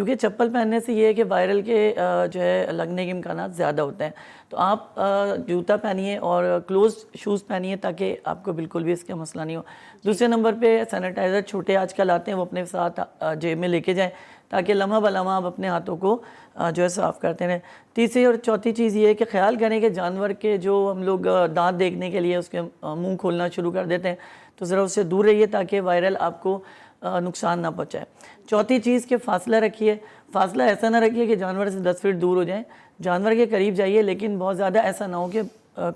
کیونکہ چپل پہننے سے یہ ہے کہ وائرل کے جو ہے لگنے کے امکانات زیادہ ہوتے ہیں. تو آپ جوتا پہنیے اور کلوز شوز پہنیے تاکہ آپ کو بالکل بھی اس کا مسئلہ نہیں ہو. دوسرے نمبر پہ سینیٹائزر چھوٹے آج کل آتے ہیں, وہ اپنے ساتھ جیب میں لے کے جائیں تاکہ لمحہ بلمحہ آپ اپنے ہاتھوں کو جو ہے صاف کرتے رہیں. تیسری اور چوتھی چیز یہ ہے کہ خیال کریں کہ جانور کے جو ہم لوگ دانت دیکھنے کے لیے اس کے منہ کھولنا شروع کر دیتے ہیں, تو ذرا اس سے دور رہیے تاکہ وائرل آپ کو نقصان نہ پہنچائے. چوتھی چیز کہ فاصلہ رکھیے. فاصلہ ایسا نہ رکھیے کہ جانور سے 10 فٹ دور ہو جائیں. جانور کے قریب جائیے لیکن بہت زیادہ ایسا نہ ہو کہ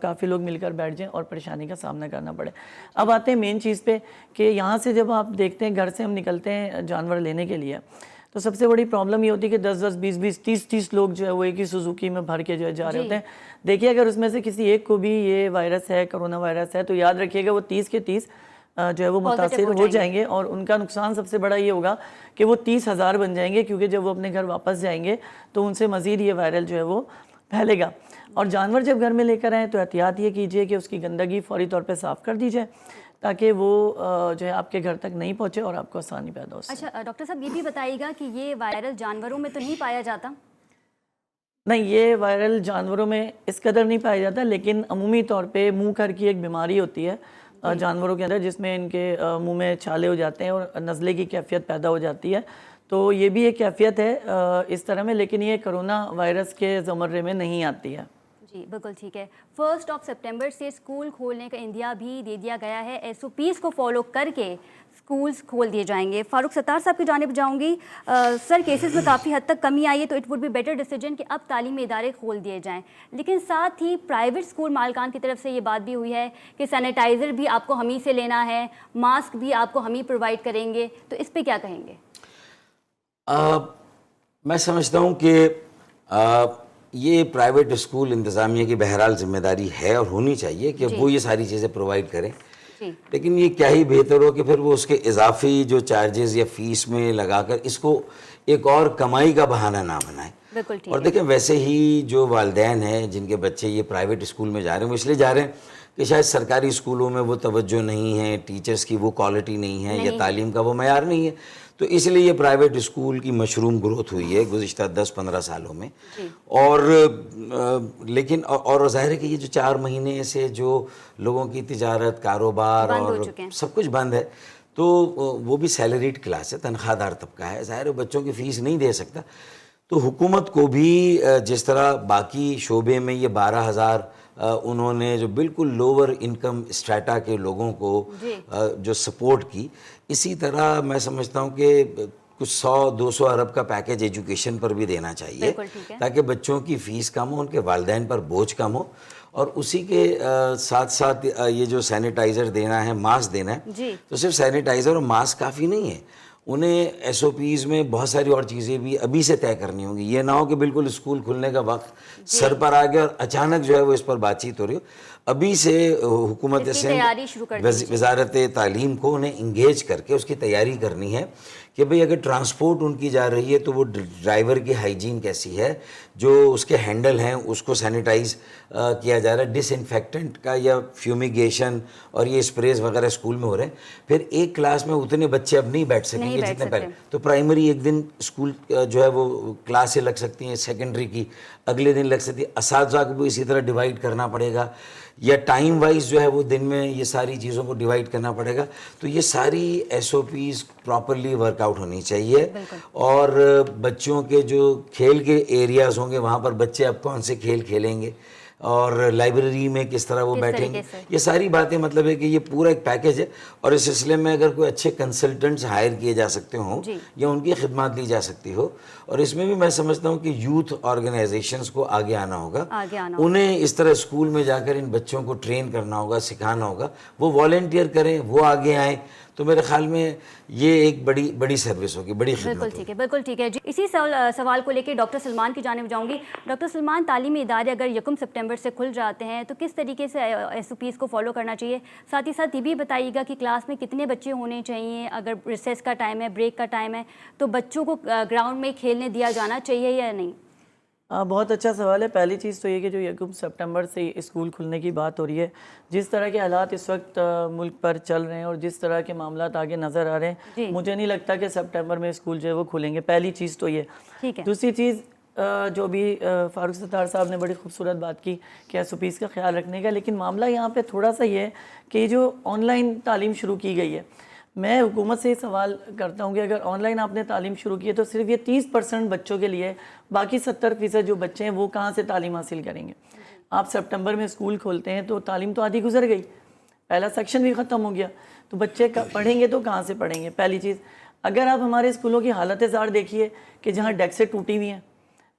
کافی لوگ مل کر بیٹھ جائیں اور پریشانی کا سامنا کرنا پڑے. اب آتے ہیں مین چیز پہ کہ یہاں سے جب آپ دیکھتے ہیں, گھر سے ہم نکلتے ہیں جانور لینے کے لیے, تو سب سے بڑی پرابلم یہ ہوتی ہے کہ 10-10 20-20 30-30 لوگ جو ہے وہ ایک ہی سوزوکی میں بھر کے جو ہے جا رہے ہوتے ہیں. دیکھیے اگر اس میں سے کسی ایک کو بھی یہ وائرس ہے, کرونا وائرس ہے, تو یاد رکھیے گا وہ 30 کے 30 جو ہے وہ متاثر ہو جائیں گے, اور ان کا نقصان سب سے بڑا یہ ہوگا کہ وہ 30,000 بن جائیں گے, کیونکہ جب وہ اپنے گھر واپس جائیں گے تو ان سے مزید یہ وائرل جو ہے وہ پھیلے گا. اور جانور جب گھر میں لے کر آئیں تو احتیاط یہ کیجئے کہ اس کی گندگی فوری طور پہ صاف کر دی جائے تاکہ وہ جو ہے آپ کے گھر تک نہیں پہنچے اور آپ کو آسانی پیدا ہو سکے. اچھا ڈاکٹر صاحب یہ بھی بتائیے گا کہ یہ وائرل جانوروں میں تو نہیں پایا جاتا؟ نہیں, یہ وائرل جانوروں میں اس قدر نہیں پایا جاتا, لیکن عمومی طور پہ منہ کھر کی ایک بیماری ہوتی ہے جانوروں کے اندر, جس میں ان کے منہ میں چھالے ہو جاتے ہیں اور نزلے کی کیفیت پیدا ہو جاتی ہے. تو یہ بھی ایک کیفیت ہے اس طرح میں, لیکن یہ کرونا وائرس کے زمرے میں نہیں آتی ہے. جی بالکل ٹھیک ہے. 1 سپٹمبر سے اسکول کھولنے کا اندیا بھی دے دیا گیا ہے. SOPs کو فالو کر کے اسکولز کھول دیے جائیں گے. فاروق ستار صاحب کی جانب جاؤں گی. سر کیسز میں کافی حد تک کمی آئی ہے, تو it would be better decision کہ اب تعلیمی ادارے کھول دیے جائیں, لیکن ساتھ ہی پرائیویٹ اسکول مالکان کی طرف سے یہ بات بھی ہوئی ہے کہ سینیٹائزر بھی آپ کو ہم ہی سے لینا ہے, ماسک بھی آپ کو ہم ہی پرووائڈ کریں گے. تو اس پہ کیا کہیں گے؟ میں سمجھتا ہوں کہ یہ پرائیویٹ اسکول انتظامیہ کی بہرحال ذمہ داری ہے اور ہونی چاہیے کہ وہ یہ ساری چیزیں پرووائڈ کریں, لیکن یہ کیا ہی بہتر ہو کہ پھر وہ اس کے اضافی جو چارجز یا فیس میں لگا کر اس کو ایک اور کمائی کا بہانہ نہ بنائیں. اور دیکھیں ویسے ہی جو والدین ہیں جن کے بچے یہ پرائیویٹ اسکول میں جا رہے ہیں, وہ اس لیے جا رہے ہیں کہ شاید سرکاری اسکولوں میں وہ توجہ نہیں ہے, ٹیچرز کی وہ کوالٹی نہیں ہے, یا تعلیم کا وہ معیار نہیں ہے, تو اس لیے یہ پرائیویٹ اسکول کی مشروم گروتھ ہوئی ہے گزشتہ 10-15 سالوں میں. اور لیکن اور ظاہر ہے کہ یہ جو 4 مہینے سے جو لوگوں کی تجارت, کاروبار اور سب کچھ بند ہے, تو وہ بھی سیلریڈ کلاس ہے, تنخواہ دار طبقہ ہے, ظاہر ہے بچوں کی فیس نہیں دے سکتا. تو حکومت کو بھی جس طرح باقی شعبے میں یہ 12,000 انہوں نے جو بالکل لوور انکم اسٹریٹا کے لوگوں کو جو سپورٹ کی, اسی طرح میں سمجھتا ہوں کہ کچھ 100-200 ارب کا پیکیج ایجوکیشن پر بھی دینا چاہیے تاکہ بچوں کی فیس کم ہو, ان کے والدین پر بوجھ کم ہو. اور اسی کے ساتھ ساتھ یہ جو سینیٹائزر دینا ہے, ماسک دینا ہے, تو صرف سینیٹائزر اور ماسک کافی نہیں ہے, انہیں SOPs میں بہت ساری اور چیزیں بھی ابھی سے طے کرنی ہوں گی. یہ نہ ہو کہ بالکل اسکول کھلنے کا وقت سر پر آ گیا اور اچانک جو ہے وہ اس پر بات چیت ہو رہی ہو. ابھی سے حکومت سندھ وزارت تعلیم کو انہیں انگیج کر کے اس کی تیاری کرنی ہے کہ بھئی اگر ٹرانسپورٹ ان کی جا رہی ہے تو وہ ڈرائیور کی ہائیجین کیسی ہے, جو اس کے ہینڈل ہیں اس کو سینیٹائز کیا جا رہا ہے, ڈس انفیکٹنٹ کا یا فیومیگیشن اور یہ اسپریز وغیرہ اسکول میں ہو رہے ہیں. پھر ایک کلاس میں اتنے بچے اب نہیں بیٹھ سکیں گے جتنے پہلے, تو پرائمری ایک دن اسکول جو ہے وہ کلاسیں لگ سکتی ہیں, سیکنڈری کی اگلے دن لگ سکتی ہے, اساتذہ کو بھی اسی طرح ڈیوائڈ کرنا پڑے گا, یا ٹائم وائز جو ہے وہ دن میں یہ ساری چیزوں کو ڈیوائڈ کرنا پڑے گا. تو یہ ساری SOPs پراپرلی ورک آؤٹ ہونی چاہیے. اور بچوں کے جو کھیل کے ایریاز ہوں گے وہاں پر بچے اب کون سے کھیل کھیلیں گے, اور لائبریری میں کس طرح وہ بیٹھیں گے, یہ ساری باتیں مطلب ہے کہ یہ پورا ایک پیکیج ہے. اور اس سلسلے میں اگر کوئی اچھے کنسلٹنٹس ہائر کیے جا سکتے ہوں یا ان کی خدمات لی جا سکتی ہو, اور اس میں بھی میں سمجھتا ہوں کہ یوتھ آرگنائزیشنز کو آگے آنا ہوگا, انہیں اس طرح اسکول میں جا کر ان بچوں کو ٹرین کرنا ہوگا, سکھانا ہوگا, وہ والنٹیئر کریں, وہ آگے آئیں. تو میرے خیال میں یہ ایک بڑی سروس ہوگی, بڑی خدمت ہوگی. بالکل ٹھیک ہے. جی اسی سوال کو لے کے ڈاکٹر سلمان کی جانب جاؤں گی. ڈاکٹر سلمان, تعلیمی ادارے اگر 1 سپٹمبر سے کھل جاتے ہیں تو کس طریقے سے SOPs کو فالو کرنا چاہیے؟ ساتھ ہی ساتھ یہ بھی بتائیے گا کہ کلاس میں کتنے بچے ہونے چاہیے, اگر ریسیس کا ٹائم ہے, بریک کا ٹائم ہے, تو بچوں کو گراؤنڈ میں کھیلنے دیا جانا چاہیے یا نہیں؟ بہت اچھا سوال ہے. پہلی چیز تو یہ کہ جو 1 سپٹمبر سے اسکول کھلنے کی بات ہو رہی ہے, جس طرح کے حالات اس وقت ملک پر چل رہے ہیں اور جس طرح کے معاملات آگے نظر آ رہے ہیں, مجھے نہیں لگتا کہ سپٹمبر میں اسکول جو ہے وہ کھلیں گے. پہلی چیز تو یہ. دوسری چیز جو بھی فاروق ستار صاحب نے بڑی خوبصورت بات کی کہ ایس او پیز کا خیال رکھنے کا, لیکن معاملہ یہاں پہ تھوڑا سا یہ ہے کہ یہ جو آن لائن تعلیم شروع کی گئی ہے, میں حکومت سے یہ سوال کرتا ہوں کہ اگر آن لائن آپ نے تعلیم شروع کی ہے تو صرف یہ 30% بچوں کے لیے, باقی 70% جو بچے ہیں وہ کہاں سے تعلیم حاصل کریں گے؟ آپ سپٹمبر میں اسکول کھولتے ہیں تو تعلیم تو آدھی گزر گئی, پہلا سیکشن بھی ختم ہو گیا, تو بچے پڑھیں گے تو کہاں سے پڑھیں گے؟ پہلی چیز. اگر آپ ہمارے اسکولوں کی حالت زار دیکھیے کہ جہاں ڈیسکیں ٹوٹی ہوئی ہیں,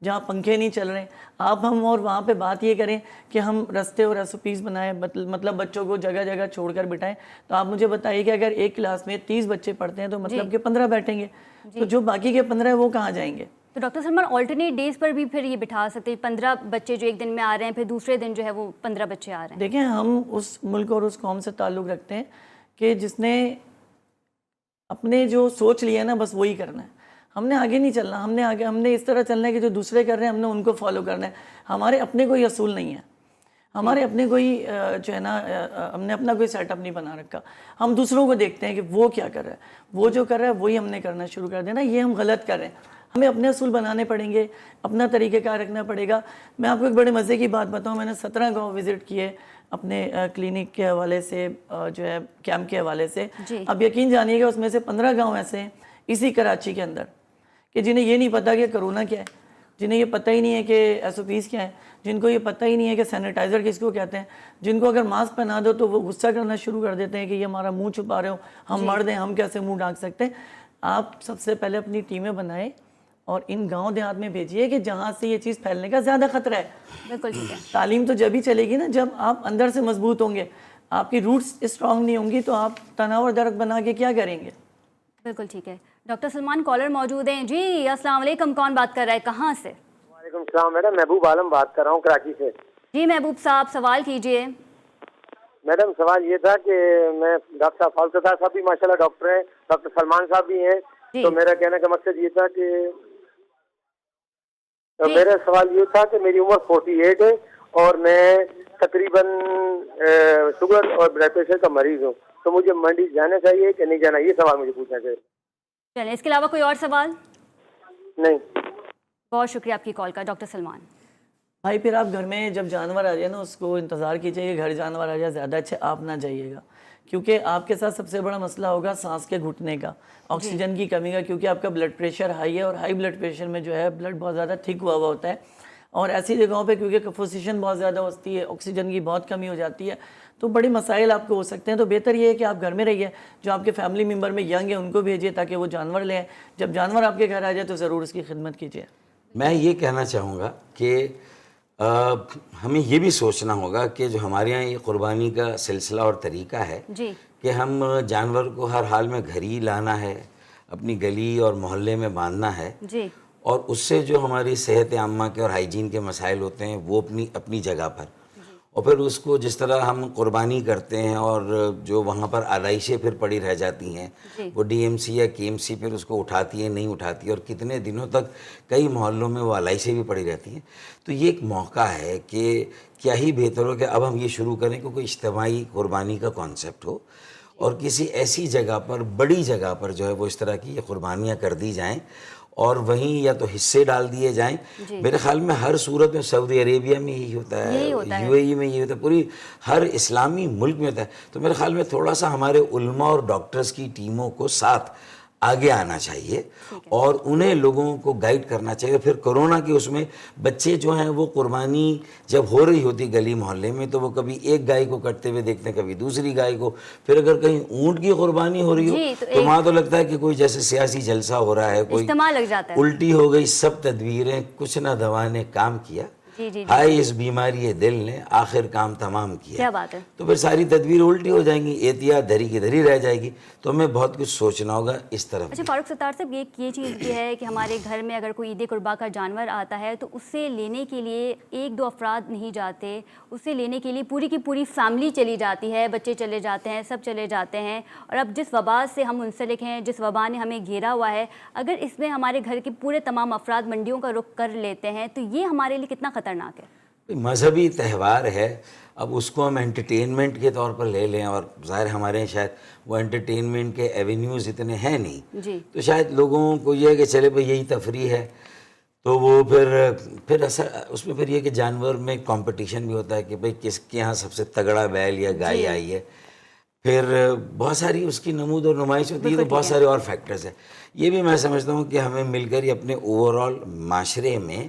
جہاں پنکھے نہیں چل رہے ہیں, آپ ہم اور وہاں پہ بات یہ کریں کہ ہم رستے اور ایس او پیز بنائیں, مطلب بچوں کو جگہ جگہ چھوڑ کر بٹھائیں, تو آپ مجھے بتائیے کہ اگر ایک کلاس میں 30 بچے پڑھتے ہیں تو مطلب کہ 15 بیٹھیں گے, تو جو باقی کے 15 ہیں وہ کہاں جائیں گے؟ تو ڈاکٹر سلمان آلٹرنیٹ ڈیز پر بھی پھر یہ بٹھا سکتے ہیں, 15 بچے جو ایک دن میں آ رہے ہیں, پھر دوسرے دن جو ہے وہ 15 بچے آ رہے ہیں. دیکھیں, ہم اس ملک اور اس قوم سے تعلق رکھتے ہیں کہ جس نے اپنے جو سوچ لیا ہے نا بس وہی کرنا ہے. ہم نے آگے نہیں چلنا, ہم نے اس طرح چلنا ہے کہ جو دوسرے کر رہے ہیں ہم نے ان کو فالو کرنا ہے. ہمارے اپنے کوئی اصول نہیں ہے, ہمارے اپنے کوئی جو ہے نا, ہم نے اپنا کوئی سیٹ اپ نہیں بنا رکھا. ہم دوسروں کو دیکھتے ہیں کہ وہ کیا کر رہا ہے, وہ جو کر رہا ہے وہی ہم نے کرنا شروع کر دینا. یہ ہم غلط کر رہے ہیں. ہمیں اپنے اصول بنانے پڑیں گے, اپنا طریقہ کار رکھنا پڑے گا. میں آپ کو ایک بڑے مزے کی بات بتاؤں, میں نے 17 گاؤں وزٹ کیے اپنے کلینک کے حوالے سے, جو ہے کیمپ کے حوالے سے. اب یقین جانیے گا اس میں سے 15 گاؤں ایسے ہیں اسی کراچی کے اندر کہ جنہیں یہ نہیں پتا کہ کرونا کیا ہے, جنہیں یہ پتہ ہی نہیں ہے کہ ایس او پیز کیا ہے, جن کو یہ پتہ ہی نہیں ہے کہ سینیٹائزر کس کو کہتے ہیں, جن کو اگر ماسک پہنا دو تو وہ غصہ کرنا شروع کر دیتے ہیں کہ یہ ہمارا منہ چھپا رہے ہو, ہم مرد ہیں, ہم کیسے منہ ڈھانک سکتے ہیں. آپ سب سے پہلے اپنی ٹیمیں بنائیں اور ان گاؤں دیہات میں بھیجیے کہ جہاں سے یہ چیز پھیلنے کا زیادہ خطرہ ہے. بالکل ٹھیک ہے. تعلیم تو جب ہی چلے گی نا جب آپ اندر سے مضبوط ہوں گے. آپ کی روٹس اسٹرانگ نہیں ہوں گی تو آپ تناور درخت بنا کے کیا کریں گے؟ بالکل ٹھیک ہے. ڈاکٹر سلمان کالر موجود ہیں. جی السلام علیکم, کون بات کر رہا ہے, کہاں سے؟ وعلیکم السلام میڈم, محبوب عالم بات کر رہا ہوں کراچی سے. جی محبوب صاحب سوال کیجئے. میڈم سوال یہ تھا کہ میں ڈاکٹر صاحب فاروق ستار صاحب بھی ماشاءاللہ ڈاکٹر ہیں, ڈاکٹر سلمان صاحب بھی ہیں, تو میرا کہنے کا مقصد یہ تھا کہ میرا سوال یہ تھا کہ میری عمر 48 ہے اور میں تقریباً شوگر اور بلڈ پریشر کا مریض ہوں, تو مجھے منڈی جانا چاہیے کہ نہیں جانا, یہ سوال مجھے پوچھنا چاہیے. چلیں, اس کے علاوہ کوئی اور سوال؟ نہیں. بہت شکریہ آپ کی کال کا ڈاکٹر سلمان. بھائی پھر آپ گھر میں جب جانور آ جائے نا اس کو انتظار کیجیے کہ گھر جانور آ جائے, زیادہ اچھے آپ نہ جائیے گا, کیونکہ آپ کے ساتھ سب سے بڑا مسئلہ ہوگا سانس کے گھٹنے کا, آکسیجن کی کمی کا, کیونکہ آپ کا بلڈ پریشر ہائی ہے اور ہائی بلڈ پریشر میں جو ہے بلڈ بہت زیادہ تھک ہوا ہوتا ہے, اور ایسی جگہوں پہ کیونکہ کمپوزیشن بہت زیادہ ہوتی ہے, آکسیجن کی بہت کمی ہو جاتی ہے, تو بڑے مسائل آپ کو ہو سکتے ہیں. تو بہتر یہ ہے کہ آپ گھر میں رہیے, جو آپ کے فیملی ممبر میں ینگ ہیں ان کو بھیجیے تاکہ وہ جانور لیں. جب جانور آپ کے گھر آ جائے تو ضرور اس کی خدمت کیجیے. میں یہ کہنا چاہوں گا کہ ہمیں یہ بھی سوچنا ہوگا کہ جو ہمارے یہاں یہ قربانی کا سلسلہ اور طریقہ ہے کہ ہم جانور کو ہر حال میں گھر ہی لانا ہے, اپنی گلی اور محلے میں باندھنا ہے, اور اس سے جو ہماری صحت عامہ کے اور ہائیجین کے مسائل ہوتے ہیں وہ اپنی جگہ پر, اور پھر اس کو جس طرح ہم قربانی کرتے ہیں اور جو وہاں پر آلائشیں پھر پڑی رہ جاتی ہیں, وہ ڈی ایم سی یا کے ایم سی پھر اس کو اٹھاتی ہے نہیں اٹھاتی, اور کتنے دنوں تک کئی محلوں میں وہ آلائشیں بھی پڑی رہتی ہیں. تو یہ ایک موقع ہے کہ کیا ہی بہتر ہو کہ اب ہم یہ شروع کریں کہ کوئی اجتماعی قربانی کا کانسیپٹ ہو, اور کسی ایسی جگہ پر, بڑی جگہ پر جو ہے وہ اس طرح کی یہ قربانیاں کر دی جائیں, اور وہیں یا تو حصے ڈال دیے جائیں. میرے خیال میں ہر صورت میں سعودی عربیہ میں یہی ہوتا ہے, یو اے ای میں یہی ہوتا ہے, پوری ہر اسلامی ملک میں ہوتا ہے. تو میرے خیال میں تھوڑا سا ہمارے علماء اور ڈاکٹرز کی ٹیموں کو ساتھ آگے آنا چاہیے اور انہیں لوگوں کو گائیڈ کرنا چاہیے. پھر کورونا کے اس میں بچے جو ہیں وہ قربانی جب ہو رہی ہوتی گلی محلے میں تو وہ کبھی ایک گائے کو کٹتے ہوئے دیکھتے ہیں, کبھی دوسری گائے کو, پھر اگر کہیں اونٹ کی قربانی ہو رہی ہو تو وہاں تو لگتا ہے کہ کوئی جیسے سیاسی جلسہ ہو رہا ہے, کوئی اجتماع لگ جاتا ہے. الٹی ہو گئی, سب تدبیریں کچھ نہ دوا نے کام کیا. جی جی ہائے اس بیماری دل نے آخر کام تمام کیا. کیا بات ہے. تو پھر ساری تدبیر الٹی ہو جائیں گی, احتیاط دھری کی دھری رہ جائے گی. تو ہمیں بہت کچھ سوچنا ہوگا اس طرف. اچھا فاروق ستار صاحب, یہ چیز بھی ہے کہ ہمارے گھر میں اگر کوئی عید قربا کا جانور آتا ہے تو اسے لینے کے لیے ایک دو افراد نہیں جاتے, اسے لینے کے لیے پوری کی پوری فیملی چلی جاتی ہے, بچے چلے جاتے ہیں, سب چلے جاتے ہیں. اور اب جس وبا سے ہم منسلک ہیں, جس وبا نے ہمیں گھیرا ہوا ہے, اگر اس میں ہمارے گھر کے پورے تمام افراد منڈیوں کا رخ کر لیتے ہیں تو یہ ہمارے لیے کتنا خطرناک ہے. مذہبی تہوار ہے, اب اس کو ہم انٹرٹینمنٹ کے طور پر لے لیں, اور ظاہر ہمارے ہیں شاید وہ انٹرٹینمنٹ کے ایونیوز اتنے ہیں نہیں, جی تو شاید لوگوں کو یہ ہے کہ چلے بھائی یہی تفریح ہے. تو وہ پھر اثر اس میں پھر یہ کہ جانور میں کمپٹیشن بھی ہوتا ہے کہ بھائی کس کے یہاں سب سے تگڑا بیل یا گائے آئی ہے. پھر بہت ساری اس کی نمود اور نمائش ہوتی ہے, تو بہت سارے اور فیکٹرز ہیں. یہ بھی میں سمجھتا ہوں کہ ہمیں مل کر ہی اپنے اوور آل معاشرے میں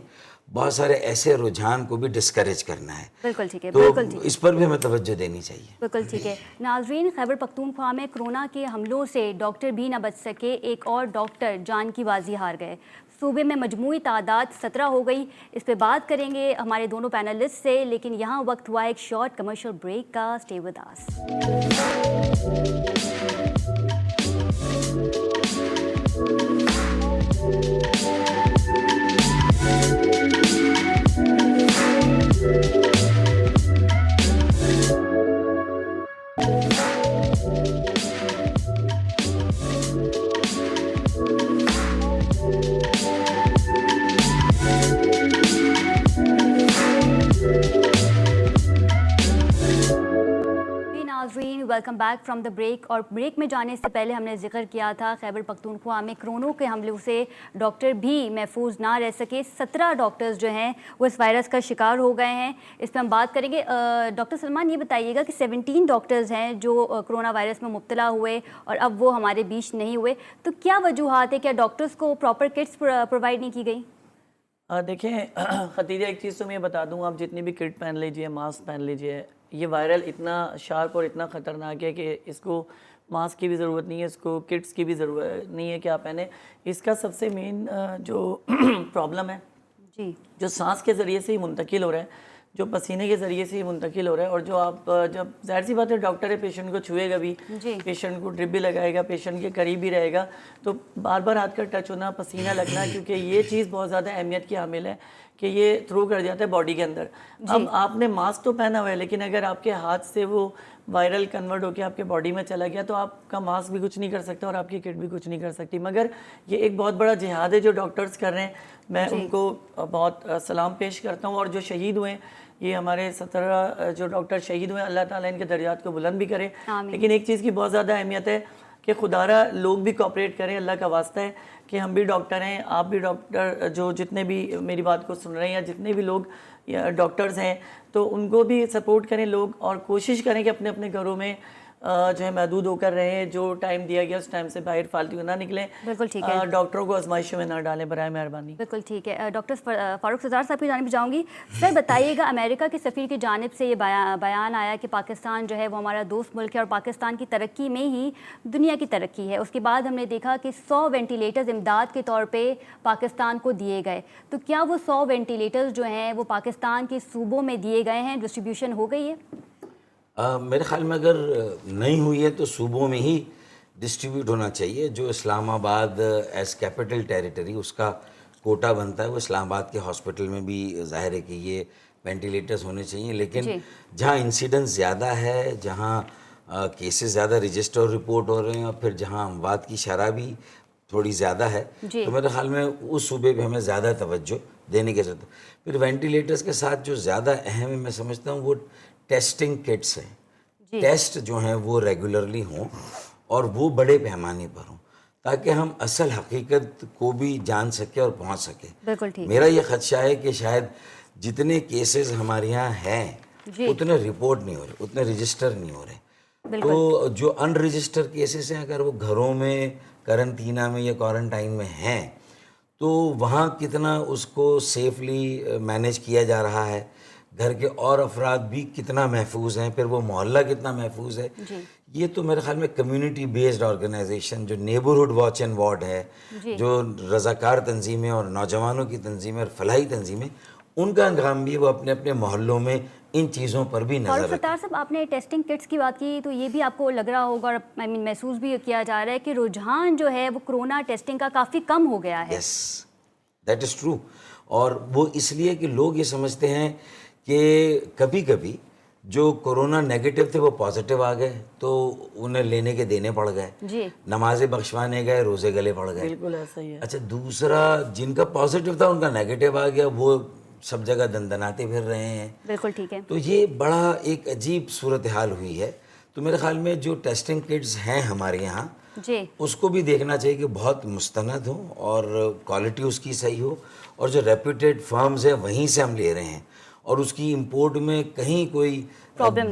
بہت سارے ایسے رجحان کو بھی ڈسکریج کرنا ہے. بالکل ٹھیک ہے, تو بالکل ٹھیک ہے, اس پر بھی ہمیں توجہ دینی چاہیے. بالکل ٹھیک ہے. ناظرین, خیبر پختونخوا میں کرونا کے حملوں سے ڈاکٹر بھی نہ بچ سکے, ایک اور ڈاکٹر جان کی بازی ہار گئے. صوبے میں مجموعی تعداد 17 ہو گئی. اس پہ بات کریں گے ہمارے دونوں پینلسٹ سے, لیکن یہاں وقت ہوا ایک شارٹ کمرشل بریک کا. Stay with us. Welcome back from the break. اور بریک میں جانے سے پہلے ہم نے ذکر کیا تھا خیبر پختونخوا میں کرونا کے حملوں سے ڈاکٹر بھی محفوظ نہ رہ سکے. 17 ڈاکٹرز جو ہیں وہ اس وائرس کا شکار ہو گئے ہیں. اس پہ ہم بات کریں گے. ڈاکٹر سلمان, یہ بتائیے گا کہ 17 ڈاکٹرز ہیں جو کرونا وائرس میں مبتلا ہوئے اور اب وہ ہمارے بیچ نہیں ہوئے, تو کیا وجوہات ہے؟ کیا ڈاکٹرز کو پراپر کٹس پرووائڈ نہیں کی گئی؟ دیکھیں ختیجہ, ایک چیز تو میں بتا دوں, آپ جتنی بھی کٹ پہن لیجئے, ماسک پہن لیجئے, یہ وائرل اتنا شارپ اور اتنا خطرناک ہے کہ اس کو ماسک کی بھی ضرورت نہیں ہے, اس کو کٹس کی بھی ضرورت نہیں ہے کہ آپ پہنیں. اس کا سب سے مین جو پرابلم ہے جی, جو سانس کے ذریعے سے ہی منتقل ہو رہا ہے, جو پسینے کے ذریعے سے ہی منتقل ہو رہا ہے, اور جو آپ جب ظاہر سی بات ہے ڈاکٹر ہے, پیشنٹ کو چھوئے گا بھی, پیشنٹ کو ڈرپ بھی لگائے گا, پیشنٹ کے قریب بھی رہے گا, تو بار بار ہاتھ کا ٹچ ہونا, پسینہ لگنا, کیونکہ یہ چیز بہت زیادہ اہمیت کی حامل ہے کہ یہ تھرو کر جاتا ہے باڈی کے اندر. اب آپ نے ماسک تو پہنا ہوا ہے, لیکن اگر آپ کے ہاتھ سے وہ وائرل کنورٹ ہو کے آپ کے باڈی میں چلا گیا تو آپ کا ماسک بھی کچھ نہیں کر سکتا اور آپ کی کٹ بھی کچھ نہیں کر سکتی. مگر یہ ایک بہت بڑا جہاد ہے جو ڈاکٹرز کر رہے ہیں, میں ان کو بہت سلام پیش کرتا ہوں. اور جو شہید ہوئے ہیں, یہ ہمارے 17 جو ڈاکٹر شہید ہوئے ہیں, اللہ تعالیٰ ان کے درجات کو بلند بھی کرے. لیکن ایک چیز کی بہت زیادہ اہمیت ہے کہ خدارہ لوگ بھی کوآپریٹ کریں, اللہ کا واسطہ ہے کہ ہم بھی ڈاکٹر ہیں, آپ بھی ڈاکٹر, جو جتنے بھی میری بات کو سن رہے ہیں یا جتنے بھی لوگ ڈاکٹرز ہیں, تو ان کو بھی سپورٹ کریں لوگ, اور کوشش کریں کہ اپنے اپنے گھروں میں جو ہے محدود ہو کر رہیں, جو ٹائم دیا گیا اس ٹائم سے باہر فالتو نہ نکلیں. بالکل ٹھیک ہے, ڈاکٹروں کو آزمائشوں میں نہ ڈالیں برائے مہربانی. بالکل ٹھیک ہے. ڈاکٹر فاروق ستار صاحب کی جانب جاؤں گی. سر بتائیے گا, امریکہ کے سفیر کی جانب سے یہ بیان آیا کہ پاکستان جو ہے وہ ہمارا دوست ملک ہے اور پاکستان کی ترقی میں ہی دنیا کی ترقی ہے. اس کے بعد ہم نے دیکھا کہ 100 وینٹیلیٹرز امداد کے طور پہ پاکستان کو دیے گئے, تو کیا وہ 100 وینٹیلیٹرز جو ہیں وہ پاکستان کے صوبوں میں دیے گئے ہیں, ڈسٹریبیوشن ہو گئی ہے؟ میرے خیال میں اگر نہیں ہوئی ہے تو صوبوں میں ہی ڈسٹریبیوٹ ہونا چاہیے. جو اسلام آباد ایز کیپٹل ٹیریٹری اس کا کوٹا بنتا ہے, وہ اسلام آباد کے ہاسپٹل میں بھی ظاہر ہے کہ یہ وینٹیلیٹرز ہونے چاہیے. لیکن جہاں انسیڈنس زیادہ ہے, جہاں کیسز زیادہ رجسٹر اور رپورٹ ہو رہے ہیں, اور پھر جہاں اموات کی شرح بھی تھوڑی زیادہ ہے, تو میرے خیال میں اس صوبے پہ ہمیں زیادہ توجہ دینے کی ضرورت ہے. پھر وینٹیلیٹرز کے ساتھ جو زیادہ اہم ہے میں سمجھتا ہوں وہ ٹیسٹنگ کٹس ہیں. ٹیسٹ جو ہیں وہ ریگولرلی ہوں اور وہ بڑے پیمانے پر ہوں, تاکہ ہم اصل حقیقت کو بھی جان سکیں اور پہنچ سکیں. بالکل ٹھیک. میرا یہ خدشہ ہے کہ شاید جتنے کیسز ہمارے یہاں ہیں اتنے رپورٹ نہیں ہو رہے, اتنے رجسٹر نہیں ہو رہے. تو جو ان رجسٹر کیسز ہیں, اگر وہ گھروں میں کرنٹینہ میں یا کوارنٹائن میں ہیں, تو وہاں کتنا اس کو سیفلی مینیج کیا جا رہا ہے, گھر کے اور افراد بھی کتنا محفوظ ہیں, پھر وہ محلہ کتنا محفوظ ہے, یہ تو میرے خیال میں کمیونٹی بیسڈ آرگنائزیشن جو نیبرہڈ واچ اینڈ وارڈ ہے, جو رضاکار تنظیمیں اور نوجوانوں کی تنظیمیں اور فلاحی تنظیمیں, ان کا کام بھی وہ اپنے اپنے محلوں میں ان چیزوں پر بھی فاروق نظر رکھیں. ستار صاحب، آپ نے ٹیسٹنگ کٹس کی بات کی تو یہ بھی آپ کو لگ رہا ہوگا اور محسوس بھی کیا جا رہا ہے کہ رجحان جو ہے وہ کرونا ٹیسٹنگ کا کافی کم ہو گیا ہے. Yes that is true. اور وہ اس لیے کہ لوگ یہ سمجھتے ہیں کہ کبھی کبھی جو کورونا نیگیٹو تھے وہ پازیٹیو آ گئے تو انہیں لینے کے دینے پڑ گئے, جی نمازیں بخشوانے گئے, روزے گلے پڑ گئے. بالکل ایسا ہی ہے. اچھا دوسرا جن کا پازیٹیو تھا ان کا نیگیٹو آ گیا, وہ سب جگہ دندناتے پھر رہے ہیں. بالکل ٹھیک ہے. تو یہ بڑا ایک عجیب صورتحال ہوئی ہے. تو میرے خیال میں جو ٹیسٹنگ کٹس ہیں ہمارے یہاں جی اس کو بھی دیکھنا چاہیے کہ بہت مستند ہو اور کوالٹی اس کی صحیح ہو, اور جو ریپیوٹیڈ فرمز ہیں وہیں سے ہم لے رہے ہیں, اور اس کی امپورٹ میں کہیں کوئی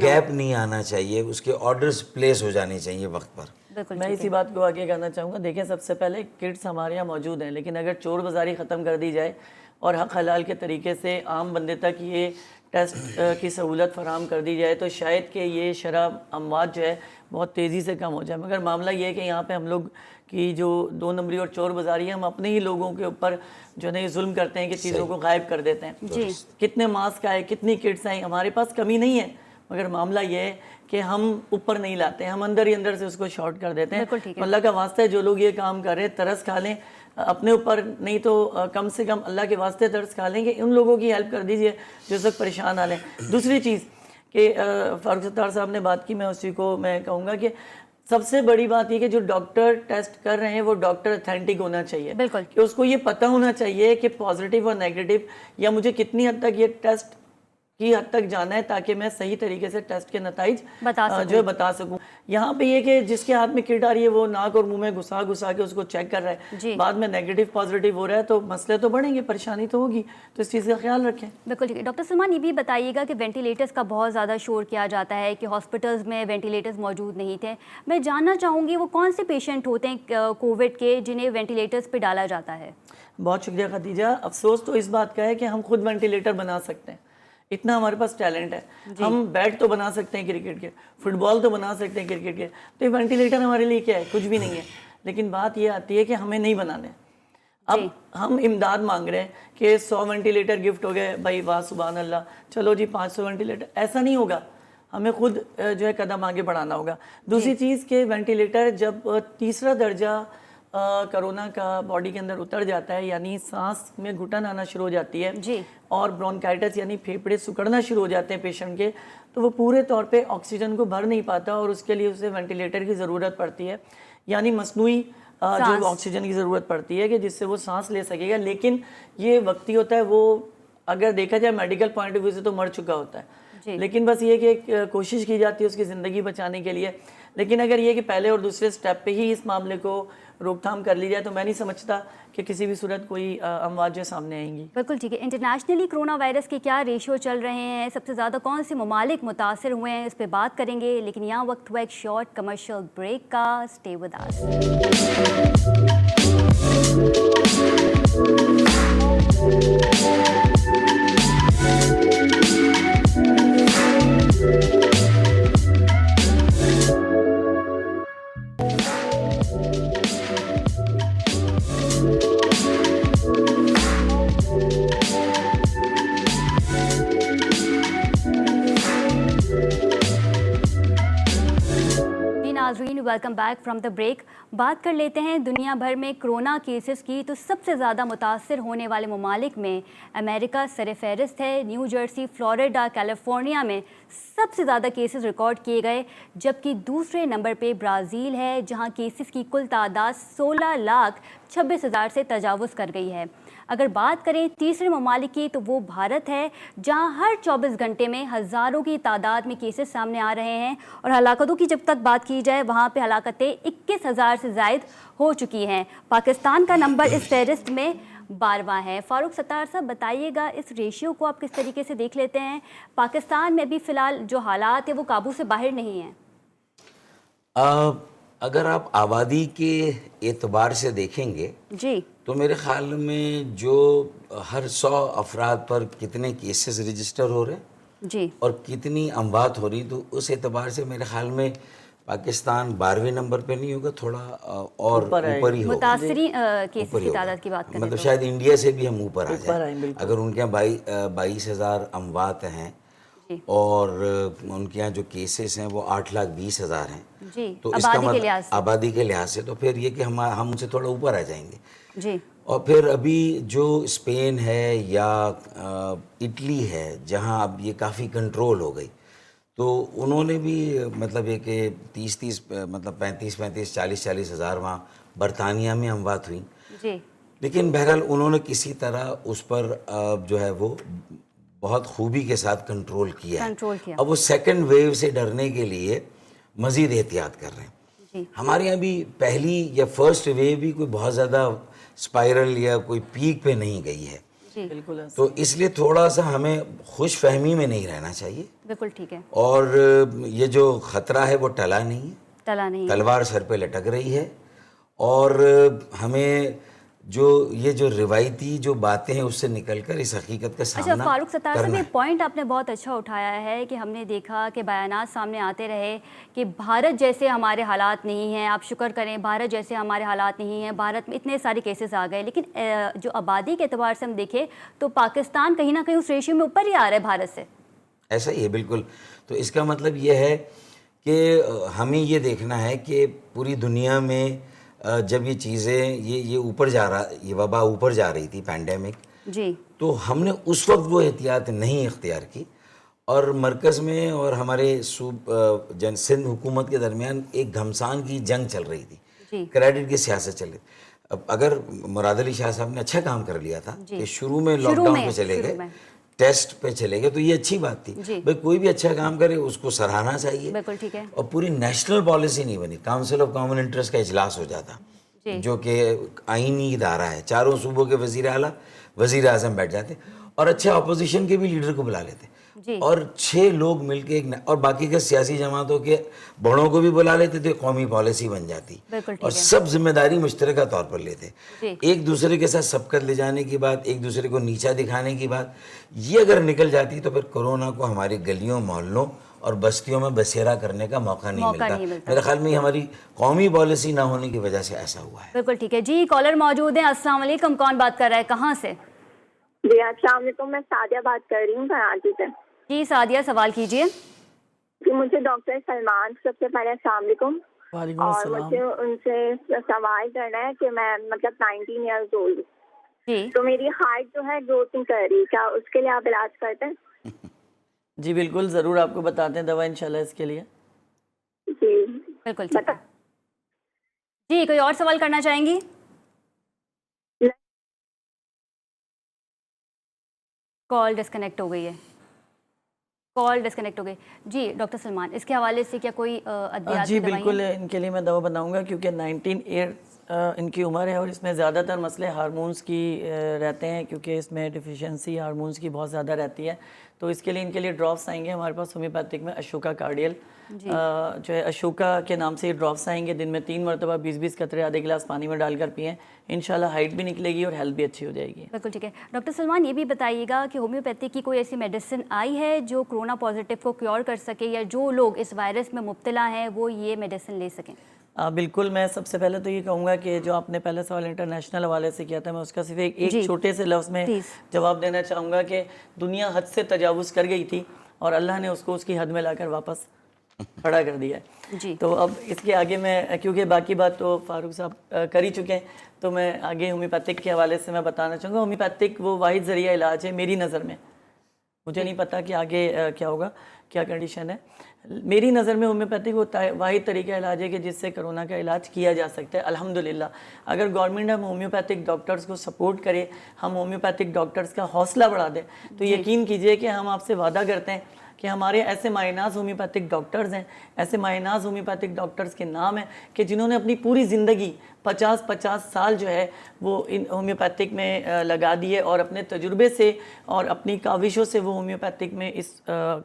گیپ نہیں آنا چاہیے, اس کے آرڈرز پلیس ہو جانے چاہیے وقت پر. بالکل میں اسی بات کو آگے کہنا چاہوں گا. دیکھیں سب سے پہلے کٹس ہمارے یہاں موجود ہیں, لیکن اگر چور بازاری ختم کر دی جائے اور حق حلال کے طریقے سے عام بندے تک یہ ٹیسٹ کی سہولت فراہم کر دی جائے تو شاید کہ یہ شرح اموات جو ہے بہت تیزی سے کم ہو جائے. مگر معاملہ یہ ہے کہ یہاں پہ ہم لوگ کی جو 2 نمبری اور چور بازاری ہے, ہم اپنے ہی لوگوں کے اوپر جو ہے ظلم کرتے ہیں کہ چیزوں کو غائب کر دیتے ہیں. جی کتنے ماسک آئے, کتنی کٹس آئیں, ہمارے پاس کمی نہیں ہے, مگر معاملہ یہ ہے کہ ہم اوپر نہیں لاتے ہیں, ہم اندر ہی اندر سے اس کو شارٹ کر دیتے ہیں. اللہ کا واسطہ ہے جو لوگ یہ کام کر رہے ہیں ترس کھا لیں اپنے اوپر, نہیں تو کم سے کم اللہ کے واسطے ترس کھا لیں کہ ان لوگوں کی ہیلپ کر دیجئے جو اس وقت پریشان آ لیں. دوسری چیز کہ فاروق ستار صاحب نے بات کی, میں اسی کو میں کہوں گا کہ سب سے بڑی بات یہ کہ جو ڈاکٹر ٹیسٹ کر رہے ہیں وہ ڈاکٹر اتھینٹک ہونا چاہیے. بالکل. کہ اس کو یہ پتہ ہونا چاہیے کہ پازیٹیو اور نیگیٹو یا مجھے کتنی حد تک یہ ٹیسٹ کی حد تک جانا ہے تاکہ میں صحیح طریقے سے ٹیسٹ کے نتائج جو ہے بتا سکوں. یہاں پہ یہ کہ جس کے ہاتھ میں کٹ آ رہی ہے وہ ناک اور منہ میں گھسا کے اس کو چیک کر رہا ہے, بعد میں نیگیٹو پازیٹیو ہو رہا ہے تو مسئلے تو بڑھیں گے, پریشانی تو ہوگی, تو اس چیز کا خیال رکھیں. بالکل ٹھیک ہے. ڈاکٹر سلمان یہ بھی بتائیے گا کہ وینٹیلیٹرز کا بہت زیادہ شور کیا جاتا ہے کہ ہاسپٹلز میں وینٹیلیٹرز موجود نہیں تھے. میں جاننا چاہوں گی وہ کون سے پیشنٹ ہوتے ہیں کووڈ کے جنہیں وینٹیلیٹرز پہ ڈالا جاتا ہے؟ بہت شکریہ خدیجہ. افسوس تو اس بات کا ہے کہ ہم خود وینٹیلیٹر بنا سکتے ہیں, اتنا ہمارے پاس ٹیلنٹ ہے. ہم بیٹ تو بنا سکتے ہیں کرکٹ کے, فٹ بال تو بنا سکتے ہیں کرکٹ کے, تو یہ وینٹیلیٹر ہمارے لیے کیا ہے, کچھ بھی نہیں ہے. لیکن بات یہ آتی ہے کہ ہمیں نہیں بنانے. اب ہم امداد مانگ رہے ہیں کہ 100 وینٹیلیٹر گفٹ ہو گئے, بھائی واہ سبحان اللہ, چلو جی 500 وینٹیلیٹر. ایسا نہیں ہوگا, ہمیں خود جو ہے قدم آگے بڑھانا ہوگا. دوسری چیز کہ وینٹیلیٹر جب تیسرا درجہ کرونا کا باڈی کے اندر اتر جاتا ہے, یعنی سانس میں گھٹن آنا شروع ہو جاتی ہے اور برونکائٹس یعنی پھیپھڑے سکڑنا شروع ہو جاتے ہیں پیشنٹ کے, تو وہ پورے طور پہ آکسیجن کو بھر نہیں پاتا اور اس کے لیے اسے وینٹیلیٹر کی ضرورت پڑتی ہے, یعنی مصنوعی جو آکسیجن کی ضرورت پڑتی ہے کہ جس سے وہ سانس لے سکے گا. لیکن یہ وقتی ہوتا ہے, وہ اگر دیکھا جائے میڈیکل پوائنٹ آف ویو سے تو مر چکا ہوتا ہے. لیکن بس یہ کہ کوشش کی جاتی ہے اس کی زندگی بچانے کے لیے. لیکن اگر یہ کہ پہلے اور دوسرے سٹیپ پہ ہی اس معاملے کو روک تھام کر لی جائے تو میں نہیں سمجھتا کہ کسی بھی صورت کوئی اموات جو سامنے آئیں گی. بالکل ٹھیک ہے. انٹرنیشنلی کرونا وائرس کے کیا ریشیو چل رہے ہیں, سب سے زیادہ کون سے ممالک متاثر ہوئے ہیں, اس پہ بات کریں گے. لیکن یہاں وقت ہوا ایک شارٹ کمرشل بریک کا. Stay with us. ناظرین welcome back from the break. بات کر لیتے ہیں دنیا بھر میں کرونا کیسز کی. تو سب سے زیادہ متاثر ہونے والے ممالک میں امریکہ سر فہرست ہے. نیو جرسی, فلوریڈا, کیلیفورنیا میں سب سے زیادہ کیسز ریکارڈ کیے گئے, جبکہ دوسرے نمبر پہ برازیل ہے جہاں کیسز کی کل تعداد 16,26,000 سے تجاوز کر گئی ہے. اگر بات کریں تیسرے ممالک کی تو وہ بھارت ہے جہاں ہر 24 گھنٹے میں ہزاروں کی تعداد میں کیسز سامنے آ رہے ہیں, اور ہلاکتوں کی جب تک بات کی جائے وہاں پہ ہلاکتیں 21,000 سے زائد ہو چکی ہیں. پاکستان کا نمبر اس فہرست میں 12واں ہے. فاروق ستار صاحب بتائیے گا اس ریشیو کو آپ کس طریقے سے دیکھ لیتے ہیں؟ پاکستان میں بھی فی الحال جو حالات ہیں وہ قابو سے باہر نہیں ہیں. اگر آپ آبادی کے اعتبار سے دیکھیں گے جی تو میرے خیال میں جو ہر 100 افراد پر کتنے کیسز رجسٹر ہو رہے ہیں جی اور کتنی اموات ہو رہی, تو اس اعتبار سے میرے خیال میں پاکستان 12ویں نمبر پہ نہیں ہوگا, تھوڑا اور اوپر ہی ہوگا, متاثرین کیسز کی تعداد کی بات کریں مطلب تو شاید انڈیا سے بھی ہم اوپر آ اوپر آئیں جائیں. بالکل. اگر ان کے یہاں 22,000 اموات ہیں جی اور ان کے یہاں جو کیسز ہیں وہ 8,20,000 ہیں, جی تو اس کا آبادی کے لحاظ سے آبادی کے لحاظ سے تو پھر یہ کہ ہم ان سے تھوڑا اوپر آ جائیں گے. جی اور پھر ابھی جو اسپین ہے یا اٹلی ہے جہاں اب یہ کافی کنٹرول ہو گئی, تو انہوں نے بھی مطلب یہ کہ 30 مطلب 35 40 ہزار وہاں برطانیہ میں اموات ہوئیں, جی لیکن بہرحال انہوں نے کسی طرح اس پر جو ہے وہ بہت خوبی کے ساتھ کنٹرول کیا ہے. کنٹرول کیا. اب وہ سیکنڈ ویو سے ڈرنے کے لیے مزید احتیاط کر رہے ہیں. جی ہمارے یہاں بھی پہلی یا فرسٹ ویو بھی کوئی بہت زیادہ اسپائرل یا کوئی پیک پہ نہیں گئی ہے, جی بالکل تو اس لیے تھوڑا سا ہمیں خوش فہمی میں نہیں رہنا چاہیے. بالکل ٹھیک ہے, اور یہ جو خطرہ ہے وہ ٹلا نہیں ہے, ٹلا نہیں ہے. تلوار سر پہ لٹک رہی ہے, اور ہمیں جو یہ جو روایتی جو باتیں ہیں اس سے نکل کر اس حقیقت کا اچھا سامنا فاروق ستار صاحب, کرنا یہ ہے. پوائنٹ آپ نے بہت اچھا اٹھایا ہے کہ ہم نے دیکھا کہ بیانات سامنے آتے رہے کہ بھارت جیسے ہمارے حالات نہیں ہیں, آپ شکر کریں بھارت جیسے ہمارے حالات نہیں ہیں, بھارت میں اتنے سارے کیسز آ گئے, لیکن جو آبادی کے اعتبار سے ہم دیکھیں تو پاکستان کہیں نہ کہیں اس ریشیو میں اوپر ہی آ رہا ہے بھارت سے. ایسا ہی ہے بالکل. تو اس کا مطلب یہ ہے کہ ہمیں یہ دیکھنا ہے کہ پوری دنیا میں جب یہ چیزیں یہ اوپر جا رہا, یہ وبا اوپر جا رہی تھی پینڈیمک, جی تو ہم نے اس وقت وہ احتیاط نہیں اختیار کی, اور مرکز میں اور ہمارے سندھ حکومت کے درمیان ایک گھمسان کی جنگ چل رہی تھی, جی کریڈٹ کی سیاست چل رہی تھی. اب اگر مراد علی شاہ صاحب نے اچھا کام کر لیا تھا جی. کہ شروع میں لاک ڈاؤن پہ چلے گئے, ٹیسٹ پہ چلے گئے, تو یہ اچھی بات تھی. جی. بھائی کوئی بھی اچھا کام کرے اس کو سراہنا چاہیے, بالکل ٹھیک ہے. اور پوری نیشنل پالیسی نہیں بنی. کاؤنسل آف کامن انٹرسٹ کا اجلاس ہو جاتا, جی. جو کہ آئینی ادارہ ہے, چاروں صوبوں کے وزیر اعلیٰ وزیر اعظم بیٹھ جاتے, اور اچھے اپوزیشن کے بھی لیڈر کو بلا لیتے, جی اور 6 لوگ مل کے اور باقی کے سیاسی جماعتوں کے بڑوں کو بھی بلا لیتے تھے, قومی پالیسی بن جاتی, بالکل اور ٹھیک ہے. سب ذمہ داری مشترکہ طور پر لیتے. جی ایک دوسرے کے ساتھ سبقت لے جانے کی بات, ایک دوسرے کو نیچا دکھانے کی بات, یہ اگر نکل جاتی تو پھر کورونا کو ہماری گلیوں محلوں اور بستیوں میں بسیرا کرنے کا موقع نہیں ملتا. میرے خیال میں ہماری قومی پالیسی نہ ہونے کی وجہ سے ایسا ہوا ہے. بالکل ٹھیک ہے. جی کالر موجود ہیں. السلام علیکم, کون بات کر رہا ہے, کہاں سے؟ جی السلام علیکم, میں سعدیہ بات کر رہی ہوں کراچی سے. جی سعدیہ, سوال کیجیے. جی مجھے ڈاکٹر سلمان, سب سے پہلے السلام علیکم. وعلیکم اور السلام. مجھے ان سے سوال کرنا ہے کہ میں مطلب 19 ایئرز اولڈ, جی تو میری ہائٹ جو ہے گروتھ نہیں کر رہی, کیا اس کے لیے آپ علاج کرتے ہیں؟ جی بالکل, ضرور آپ کو بتاتے ہیں دوا انشاءاللہ اس کے لیے. جی بالکل ٹھیک ہے. جی کوئی اور سوال کرنا چاہیں گی؟ کال ڈسکنیکٹ ہو گئی ہے, کال ڈسکنیکٹ ہو گئی. جی ڈاکٹر سلمان, اس کے حوالے سے کیا کوئی ادویات جی کی دوائیں بالکل, ہیں؟ ان کے لیے میں دوا بتاؤں گا کیونکہ 19 ایئر ان کی عمر ہے, اور اس میں زیادہ تر مسئلے ہارمونز کی رہتے ہیں, کیونکہ اس میں ڈیفیشنسی ہارمونز کی بہت زیادہ رہتی ہے. تو اس کے لیے ان کے لیے ڈراپس آئیں گے ہمارے پاس ہومیوپیتھک میں, اشوکا کارڈیل جو ہے اشوکا کے نام سے یہ ڈراپس آئیں گے. دن میں 3 مرتبہ 20 قطرے آدھے گلاس پانی میں ڈال کر پئیں, انشاءاللہ ہائٹ بھی نکلے گی اور ہیلتھ بھی اچھی ہو جائے گی. بالکل ٹھیک ہے. ڈاکٹر سلمان, یہ بھی بتائیے گا کہ ہومیوپیتھی کی کوئی ایسی میڈیسن آئی ہے جو کرونا پازیٹیو کو کیور کر سکے, یا جو لوگ اس وائرس میں مبتلا ہیں وہ یہ میڈیسن لے سکیں؟ بالکل, میں سب سے پہلے تو یہ کہوں گا کہ جو آپ نے پہلا سوال انٹرنیشنل حوالے سے کیا تھا, میں اس کا صرف ایک چھوٹے سے لفظ میں جواب دینا چاہوں گا کہ دنیا حد سے تجاوز کر گئی تھی اور اللہ نے اس کو اس کی حد میں لا کر واپس کھڑا کر دیا ہے. تو اب اس کے آگے میں, کیونکہ باقی بات تو فاروق صاحب کر ہی چکے ہیں, تو میں آگے ہومیوپیتھک کے حوالے سے میں بتانا چاہوں گا. ہومیوپیتھک وہ واحد ذریعہ علاج ہے میری نظر میں, مجھے نہیں پتا کہ آگے کیا ہوگا, کیا کنڈیشن ہے. میری نظر میں ہومیوپیتھک وہ واحد طریقہ علاج ہے کہ جس سے کرونا کا علاج کیا جا سکتا ہے. الحمدللہ اگر گورنمنٹ ہم ہومیوپیتھک ڈاکٹرز کو سپورٹ کرے, ہم ہومیوپیتھک ڈاکٹرز کا حوصلہ بڑھا دیں, تو یقین کیجئے کہ ہم آپ سے وعدہ کرتے ہیں کہ ہمارے ایسے مایناز ہومیوپیتھک ڈاکٹرز ہیں, ایسے مایناز ہومیوپیتھک ڈاکٹرز کے نام ہیں کہ جنہوں نے اپنی پوری زندگی 50 سال جو ہے وہ ان ہومیوپیتھک میں لگا دیے, اور اپنے تجربے سے اور اپنی کاوشوں سے وہ ہومیوپیتھک میں اس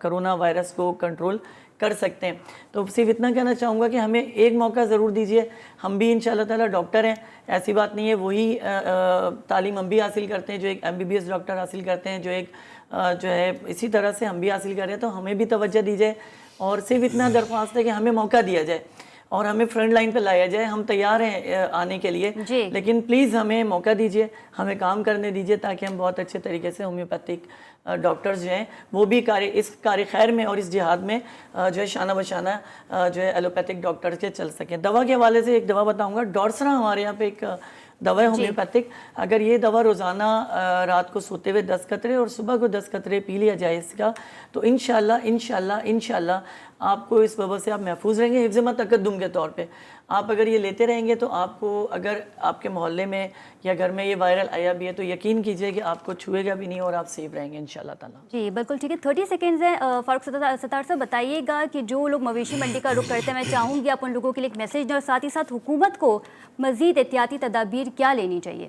کرونا وائرس کو کنٹرول کر سکتے ہیں. تو صرف اتنا کہنا چاہوں گا کہ ہمیں ایک موقع ضرور دیجئے, ہم بھی انشاءاللہ تعالیٰ ڈاکٹر ہیں, ایسی بات نہیں ہے, وہی تعلیم ہم بھی حاصل کرتے ہیں جو ایک MBBS ڈاکٹر حاصل کرتے ہیں, جو ایک جو ہے اسی طرح سے ہم بھی حاصل کر رہے ہیں, تو ہمیں بھی توجہ دیجئے. اور صرف اتنا درخواست ہے کہ ہمیں موقع دیا جائے اور ہمیں فرنٹ لائن پہ لایا جائے. ہم تیار ہیں آنے کے لیے, لیکن پلیز ہمیں موقع دیجیے, ہمیں کام کرنے دیجیے, تاکہ ہم بہت اچھے طریقے سے ہومیوپیتھک ڈاکٹرز جو ہیں وہ بھی اس کار خیر میں اور اس جہاد میں جو ہے شانہ بشانہ جو ہے ایلوپیتھک ڈاکٹرز کے چل سکیں. دوا کے حوالے سے ایک دوا بتاؤں گا, ڈورسرا ہمارے یہاں پہ ایک دوا ہے ہومیوپیتھک. اگر یہ دوا روزانہ رات کو سوتے ہوئے 10 قطرے اور صبح کو 10 قطرے پی لیا جائے اس کا, تو انشاءاللہ آپ کو اس وبا سے آپ محفوظ رہیں گے حفظ تقدم کے طور پہ. آپ اگر یہ لیتے رہیں گے تو آپ کو, اگر آپ کے محلے میں یا گھر میں یہ وائرل آیا بھی ہے تو یقین کیجئے کہ آپ کو چھوئے گا بھی نہیں اور آپ سیف رہیں گے انشاءاللہ تعالیٰ. جی بالکل ٹھیک ہے. 30 سیکنڈز ہیں. فاروق ستار صاحب بتائیے گا کہ جو لوگ مویشی منڈی کا رخ کرتے ہیں, میں چاہوں گی آپ ان لوگوں کے لیے ایک میسیج دیں اور ساتھ ہی ساتھ حکومت کو مزید احتیاطی تدابیر کیا لینی چاہیے؟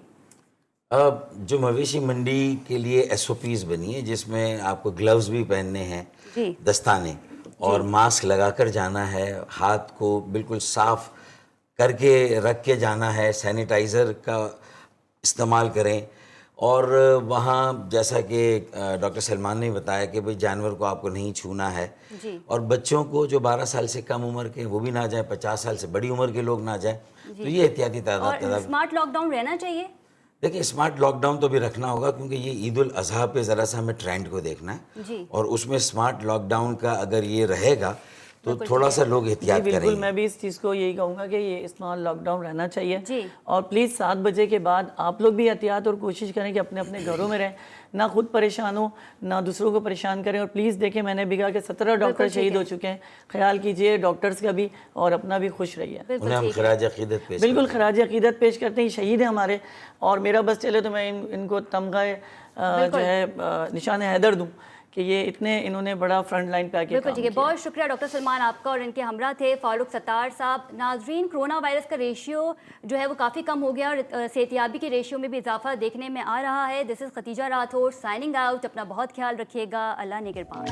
جو مویشی منڈی کے لیے SOPs بنی ہے, جس میں آپ کو گلوز بھی پہننے ہیں, دستانے, اور ماسک لگا کر جانا ہے, ہاتھ کو بالکل صاف کر کے رکھ کے جانا ہے, سینیٹائزر کا استعمال کریں. اور وہاں جیسا کہ ڈاکٹر سلمان نے بتایا کہ بھئی جانور کو آپ کو نہیں چھونا ہے, اور بچوں کو جو 12 سال سے کم عمر کے وہ بھی نہ جائیں, 50 سال سے بڑی عمر کے لوگ نہ جائیں. تو یہ احتیاطی اور اسمارٹ لاک ڈاؤن رہنا چاہیے. دیکھیں اسمارٹ لاک ڈاؤن تو بھی رکھنا ہوگا, کیونکہ یہ عید الاضحیٰ پہ ذرا سا ہمیں ٹرینڈ کو دیکھنا ہے, اور اس میں اسمارٹ لاک ڈاؤن کا اگر یہ رہے گا تو تھوڑا سا لوگ احتیاط کریں گے. بالکل, میں بھی اس چیز کو یہی کہوں گا کہ یہ اسمارٹ لاک ڈاؤن رہنا چاہیے. اور پلیز 7 بجے کے بعد آپ لوگ بھی احتیاط اور کوشش کریں کہ اپنے اپنے گھروں میں رہیں, نہ خود پریشان ہوں نہ دوسروں کو پریشان کریں. اور پلیز دیکھیں, میں نے بھی کہا کہ 17 ڈاکٹر شہید ہو چکے ہیں, خیال کیجئے ڈاکٹرز کا بھی اور اپنا بھی, خوش رہیے. انہیں ہم خراج عقیدت پیش بالکل خراج عقیدت پیش کرتے ہیں, شہید ہیں ہمارے. اور میرا بس چلے تو میں ان کو تمغہ جو ہے نشان حیدر دوں کہ یہ اتنے انہوں نے بڑا فرنٹ لائن پہ آکے بالکل ٹھیک ہے. بہت شکریہ ڈاکٹر سلمان آپ کا, اور ان کے ہمراہ تھے فاروق ستار صاحب. ناظرین, کرونا وائرس کا ریشیو جو ہے وہ کافی کم ہو گیا اور صحتیابی کے ریشیو میں بھی اضافہ دیکھنے میں آ رہا ہے. دس از ختیجہ راٹھور سائننگ آؤٹ. اپنا بہت خیال رکھیے گا. اللہ نگہبان.